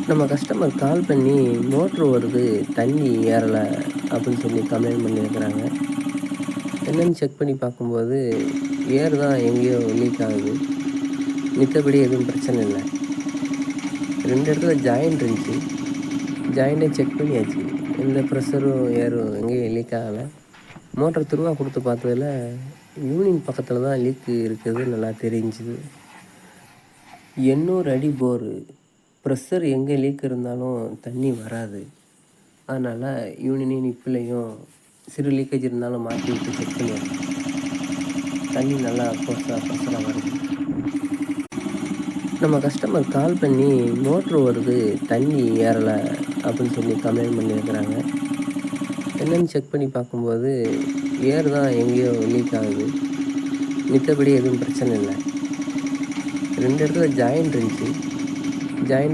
நம்ம கஸ்டமர் கால் பண்ணி மோட்ரு வருது, தண்ணி ஏறல அப்படின்னு சொல்லி கம்ப்ளைண்ட் பண்ணியிருக்கிறாங்க. என்னன்னு செக் பண்ணி பார்க்கும்போது, ஏர் தான் எங்கேயோ லீக் ஆகுது. மித்தபடி எதுவும் பிரச்சனை இல்ல. 2 இடத்துல ஜாயிண்ட் இருந்துச்சு. ஜாயிண்ட்டே செக் பண்ணியாச்சு. எந்த ப்ரெஷரும், ஏரும் எங்கேயும் லீக் ஆகல. மோட்டர் துருவா குடுத்து பார்த்ததுல, யூனியன் பக்கத்துல தான் லீக் இருக்கிறது நல்லா தெரிஞ்சுது. 800 அடி போரு. ப்ரெஷர் எங்கே லீக் இருந்தாலும் தண்ணி வராது. அதனால யூனியனையும், நிப்பிலையும் சிறு லீக்கேஜ் இருந்தாலும் மாத்தி விட்டு செக் பண்ணியாச்சு. தண்ணி நல்லா ப்ரெஷரா வருது. நம்ம கஸ்டமர் கால் பண்ணி மோட்ரு வருது, தண்ணி ஏறல அப்படின்னு சொல்லி கம்ப்ளைண்ட் பண்ணியிருக்கிறாங்க. என்னன்னு செக் பண்ணி பார்க்கும்போது, ஏர் தான் எங்கேயோ லீக் ஆகுது. மித்தபடி எதுவும் பிரச்சனை இல்ல. 2 இடத்துல ஜாயிண்ட் இருந்துச்சு.